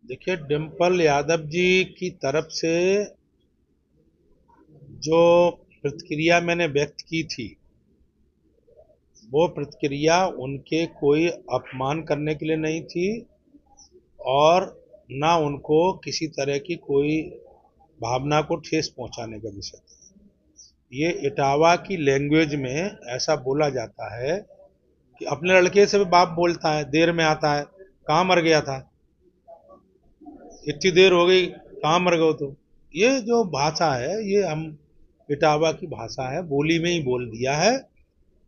देखिए, डिम्पल यादव जी की तरफ से जो प्रतिक्रिया मैंने व्यक्त की थी, वो प्रतिक्रिया उनके कोई अपमान करने के लिए नहीं थी और ना उनको किसी तरह की कोई भावना को ठेस पहुंचाने का विषय था। ये इटावा की लैंग्वेज में ऐसा बोला जाता है कि अपने लड़के से भी बाप बोलता है, देर में आता है, कहाँ मर गया था, इतनी देर हो गई, कहाँ मर गए तो। ये जो भाषा है, ये हम इटावा की भाषा है, बोली में ही बोल दिया है।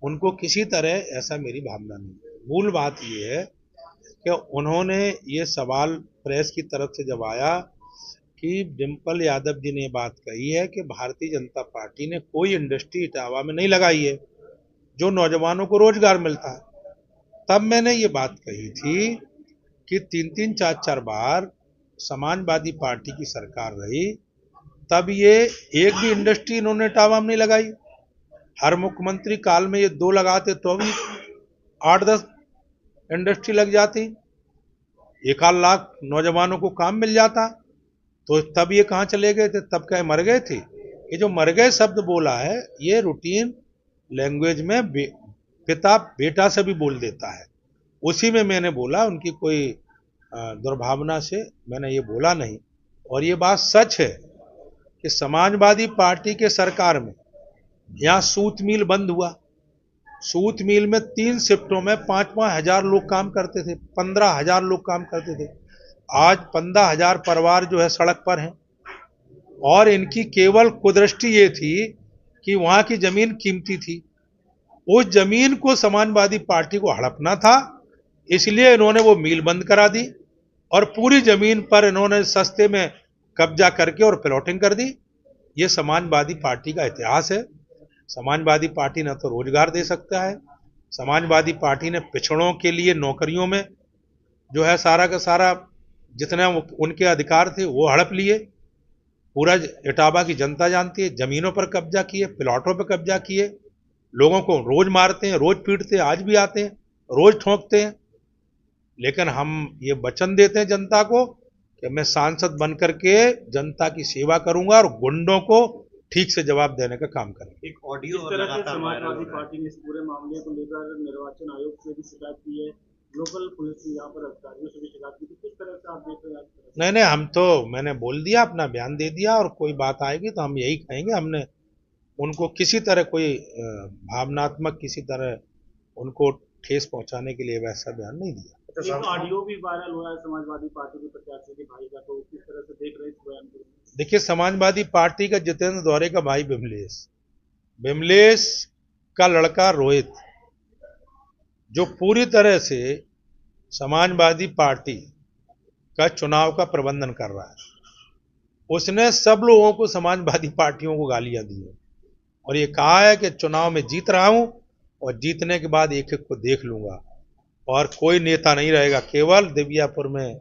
उनको किसी तरह ऐसा मेरी भावना नहीं है। मूल बात ये है कि उन्होंने ये सवाल प्रेस की तरफ से जब आया कि डिम्पल यादव जी ने बात कही है कि भारतीय जनता पार्टी ने कोई इंडस्ट्री इटावा में नहीं लगाई है जो नौजवानों को रोजगार मिलता है, तब मैंने ये बात कही थी कि 3-3 4-4 बार समाजवादी पार्टी की सरकार रही, तब ये एक भी इंडस्ट्री इन्होंने इटावा में नहीं लगाई। हर मुख्यमंत्री काल में ये 2 लगाते तो भी 8-10 इंडस्ट्री लग जाती, 1 लाख नौजवानों को काम मिल जाता। तो तब ये कहाँ चले गए थे? तब क्या मर गए थे? ये जो मर गए शब्द बोला है, ये रूटीन लैंग्वेज में पिता बेटा से भी बोल देता है। उसी में मैंने बोला, उनकी कोई दुर्भावना से मैंने ये बोला नहीं। और ये बात सच है कि समाजवादी पार्टी के सरकार में यहाँ सूत मिल बंद हुआ। सूत मिल में 3 शिफ्टों में 5-5 हजार लोग काम करते थे, 15,000 लोग काम करते थे। आज 15,000 परिवार जो है सड़क पर हैं। और इनकी केवल कुदृष्टि ये थी कि वहां की जमीन कीमती थी, उस जमीन को समाजवादी पार्टी को हड़पना था, इसलिए इन्होंने वो मिल बंद करा दी और पूरी जमीन पर इन्होंने सस्ते में कब्जा करके और प्लॉटिंग कर दी। ये समाजवादी पार्टी का इतिहास है। समाजवादी पार्टी न तो रोजगार दे सकता है, समाजवादी पार्टी ने पिछड़ों के लिए नौकरियों में जो है सारा का सारा जितने उनके अधिकार थे वो हड़प लिए। पूरा इटावा की जनता जानती है, जमीनों पर कब्जा किए, प्लॉटों पर कब्जा किए, लोगों को रोज मारते हैं, रोज पीटते हैं, आज भी आते हैं, रोज ठोकते हैं। लेकिन हम ये वचन देते हैं जनता को कि मैं सांसद बनकर के जनता की सेवा करूंगा और गुंडों को ठीक से जवाब देने का काम करेंगे। एक ऑडियो इस तरह से समाजवादी पार्टी ने इस पूरे मामले को लेकर निर्वाचन आयोग से भी शिकायत की है, लोकल पुलिस यहाँ पर अधिकारियों से भी शिकायत की, तो किस तरह से आप देख रहे हैं? नहीं नहीं, हम तो मैंने बोल दिया, अपना बयान दे दिया, और कोई बात आएगी तो हम यही कहेंगे। हमने उनको किसी तरह कोई भावनात्मक किसी तरह उनको ठेस पहुंचाने के लिए वैसा बयान नहीं दिया। एक ऑडियो भी वायरल हुआ है समाजवादी पार्टी के प्रत्याशी के भाई का, तो किस तरह से देख रहे हैं इस बयान को? देखिए, समाजवादी पार्टी का जितेंद्र दौरे का भाई विमलेश का लड़का रोहित, जो पूरी तरह से समाजवादी पार्टी का चुनाव का प्रबंधन कर रहा है, उसने सब लोगों को समाजवादी पार्टियों को गालियां दी है और ये कहा है कि चुनाव में जीत रहा हूं और जीतने के बाद एक एक को देख लूंगा और कोई नेता नहीं रहेगा। केवल दिव्यापुर में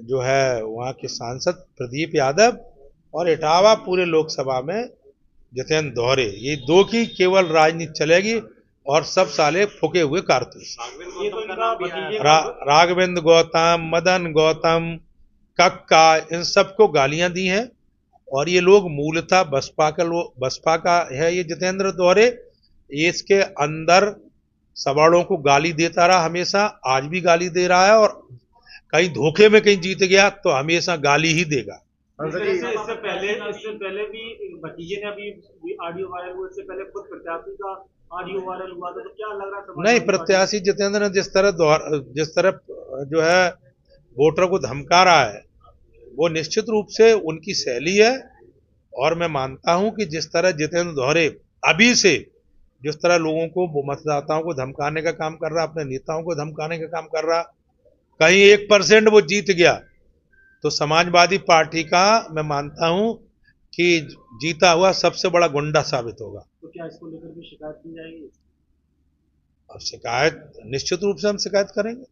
जो है वहां के सांसद प्रदीप यादव और इटावा पूरे लोकसभा में जितेंद्र दौरे, ये 2 की केवल राजनीति चलेगी और सब साले फूके हुए कारतूस। राघवेंद्र गौतम, मदन गौतम, कक्का, इन सबको गालियां दी हैं और ये लोग मूलतः बसपा का है। ये जितेंद्र दौरे इसके अंदर सवालों को गाली देता रहा हमेशा, आज भी गाली दे रहा है और कहीं धोखे में कहीं जीत गया तो हमेशा गाली ही देगा। इससे पहले भी भतीजे ने अभी ऑडियो वायरल हुआ, इससे पहले खुद प्रत्याशी का ऑडियो वायरल हुआ था, तो क्या लग रहा है? नहीं, प्रत्याशी जितेंद्र ने जिस तरह जो है वोटर को धमका रहा है, वो निश्चित रूप से उनकी शैली है। और मैं मानता हूं कि जिस तरह जितेंद्र दौरे अभी से जिस तरह लोगों को, मतदाताओं को धमकाने का काम कर रहा, अपने नेताओं को धमकाने का काम कर रहा, कहीं 1% वो जीत गया तो समाजवादी पार्टी का मैं मानता हूं कि जीता हुआ सबसे बड़ा गुंडा साबित होगा। तो क्या इसको लेकर भी शिकायत की जाएगी? और शिकायत निश्चित रूप से हम शिकायत करेंगे।